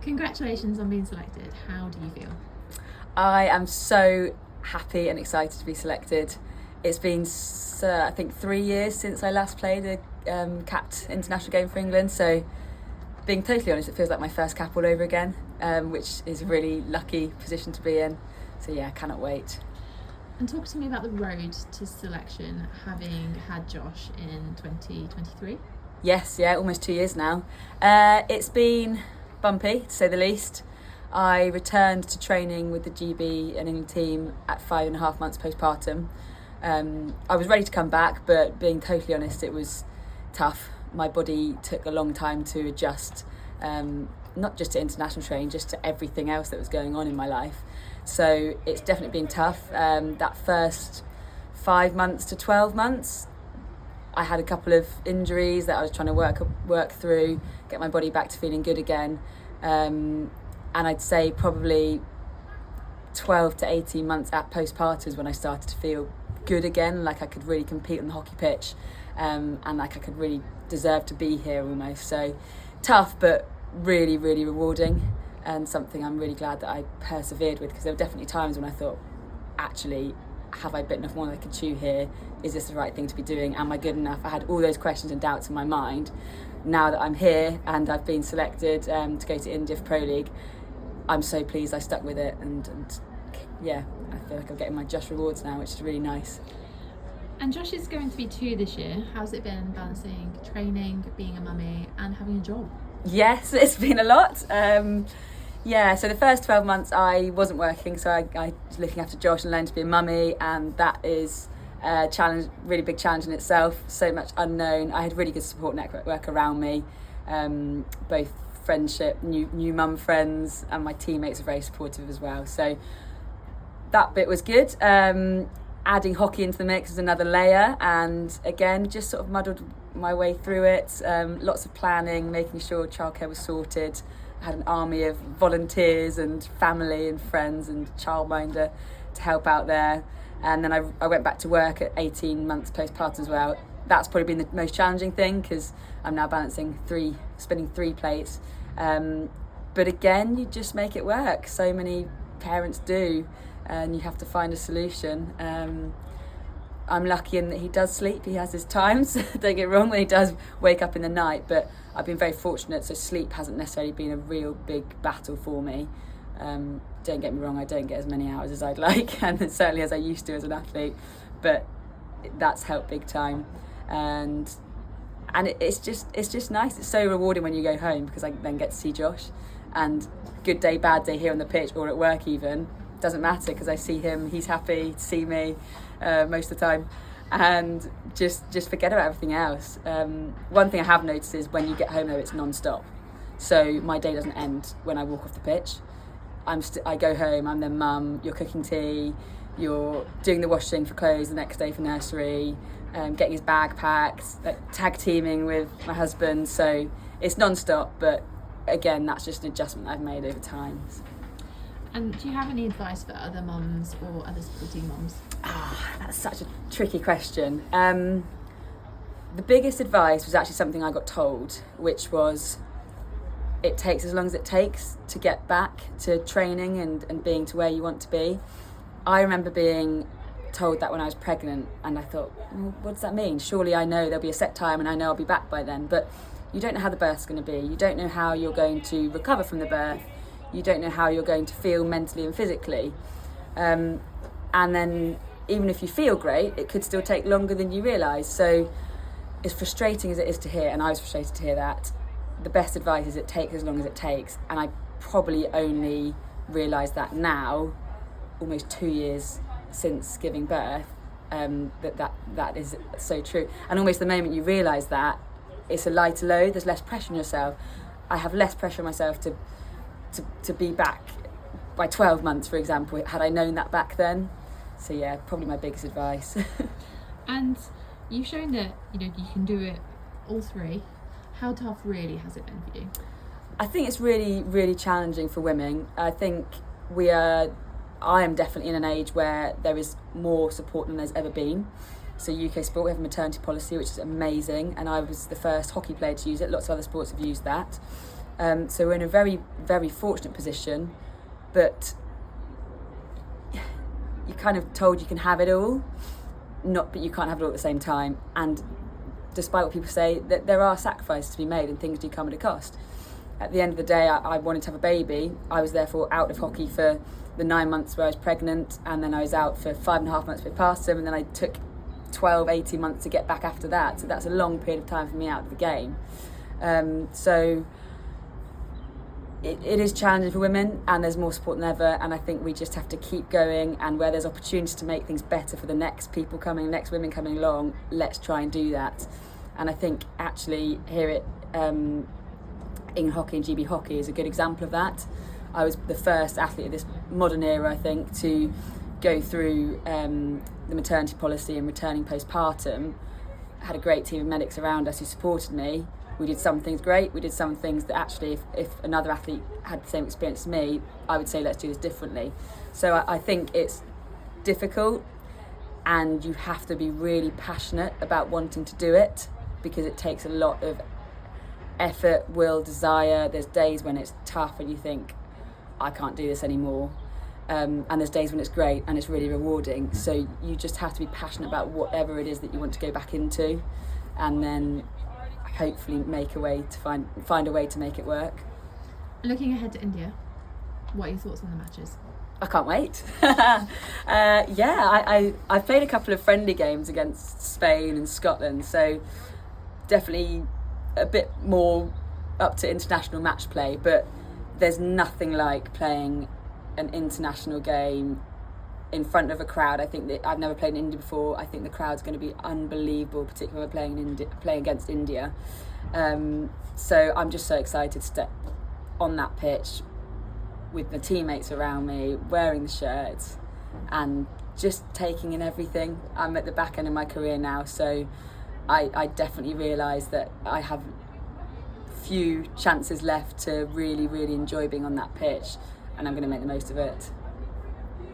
Congratulations on being selected. How do you feel? I am so happy and excited to be selected. It's been, I think, 3 years since I last played a capped international game for England. So, being totally honest, it feels like my first cap all over again, which is a really lucky position to be in. So yeah, cannot wait. And talk to me about the road to selection, having had Josh in 2023. Yes, almost 2 years now. It's been bumpy, to say the least. I returned to training with the GB and England team at 5.5 months postpartum. I was ready to come back, but being totally honest, it was tough. My body took a long time to adjust, not just to international training, just to everything else that was going on in my life. So it's definitely been tough. That first 5 months to 12 months, I had a couple of injuries that I was trying to work through, get my body back to feeling good again. And I'd say probably 12 to 18 months at postpartum is when I started to feel good again, like I could really compete on the hockey pitch, and like I could really deserve to be here almost. So tough, but really, really rewarding, and something I'm really glad that I persevered with, because there were definitely times when I thought, actually, have I bitten off more than I could chew here? Is this the right thing to be doing? Am I good enough? I had all those questions and doubts in my mind. Now that I'm here and I've been selected to go to FIH Pro League, I'm so pleased I stuck with it, and yeah, I feel like I'm getting my just rewards now, which is really nice. And Josh is going to be 2 this year. How's it been balancing training, being a mummy, and having a job? Yes, it's been a lot. So the first 12 months I wasn't working, so I was looking after Josh and learning to be a mummy, and that is a challenge, really big challenge in itself. So much unknown. I had really good support network around me, both friendship, new mum friends, and my teammates are very supportive as well. So that bit was good. Adding hockey into the mix is another layer, and again, just sort of muddled my way through it. Lots of planning, making sure childcare was sorted. I had an army of volunteers and family and friends and childminder to help out there. And then I went back to work at 18 months postpartum as well. That's probably been the most challenging thing, because I'm now balancing spinning 3 plates. But again, you just make it work. So many parents do, and you have to find a solution. I'm lucky in that he does sleep. He has his times, don't get wrong, when he does wake up in the night, but I've been very fortunate, so sleep hasn't necessarily been a real big battle for me. Don't get me wrong, I don't get as many hours as I'd like, and certainly as I used to as an athlete, but that's helped big time. And it's just nice. It's so rewarding when you go home, because I then get to see Josh, and good day, bad day here on the pitch or at work even, doesn't matter, because I see him, he's happy to see me most of the time, and just forget about everything else. One thing I have noticed is when you get home though, it's non-stop, so my day doesn't end when I walk off the pitch. I go home, I'm their mum, you're cooking tea, you're doing the washing for clothes the next day for nursery, getting his bag packed, tag teaming with my husband, so it's non-stop, but again, that's just an adjustment I've made over time. And do you have any advice for other mums or other supporting mums? That's such a tricky question. The biggest advice was actually something I got told, which was, it takes as long as it takes to get back to training and being to where you want to be. I remember being told that when I was pregnant, and I thought, well, what does that mean? Surely I know there'll be a set time and I know I'll be back by then, but you don't know how the birth's going to be. You don't know how you're going to recover from the birth. You don't know how you're going to feel mentally and physically. And then even if you feel great, it could still take longer than you realise. So as frustrating as it is to hear, and I was frustrated to hear that, the best advice is it takes as long as it takes. And I probably only realise that now, almost 2 years since giving birth, that is so true. And almost the moment you realise that, it's a lighter load, there's less pressure on yourself. I have less pressure on myself to be back by 12 months, for example, had I known that back then. So yeah, probably my biggest advice. And you've shown that you can do it all 3. How tough really has it been for you? I think it's really, really challenging for women. I think I am definitely in an age where there is more support than there's ever been. So UK Sport, we have a maternity policy, which is amazing, and I was the first hockey player to use it. Lots of other sports have used that. So we're in a very, very fortunate position, but you're kind of told you can have it all, but you can't have it all at the same time. And despite what people say, that there are sacrifices to be made and things do come at a cost. At the end of the day, I wanted to have a baby. I was therefore out of hockey for the 9 months where I was pregnant, and then I was out for 5.5 months with postpartum, and then I took 12, 18 months to get back after that. So that's a long period of time for me out of the game. So it is challenging for women, and there's more support than ever, and I think we just have to keep going, and where there's opportunities to make things better for the next women coming along, let's try and do that. And I think actually here at England Hockey and GB Hockey is a good example of that. I was the first athlete of this modern era, I think, to go through the maternity policy and returning postpartum. I had a great team of medics around us who supported me. We did some things great, we did some things that actually, if another athlete had the same experience as me, I would say let's do this differently. So I think it's difficult, and you have to be really passionate about wanting to do it, because it takes a lot of effort, will, desire. There's days when it's tough and you think, I can't do this anymore. And there's days when it's great and it's really rewarding. So you just have to be passionate about whatever it is that you want to go back into, and then hopefully make a way to find a way to make it work. Looking ahead to India, what are your thoughts on the matches? I can't wait. I've played a couple of friendly games against Spain and Scotland, so definitely a bit more up to international match play, but there's nothing like playing an international game in front of a crowd. I think that I've never played in India before. I think the crowd's going to be unbelievable, particularly when we're playing against India. So I'm just so excited to step on that pitch with the teammates around me, wearing the shirts and just taking in everything. I'm at the back end of my career now, so I definitely realise that I have few chances left to really, really enjoy being on that pitch, and I'm going to make the most of it.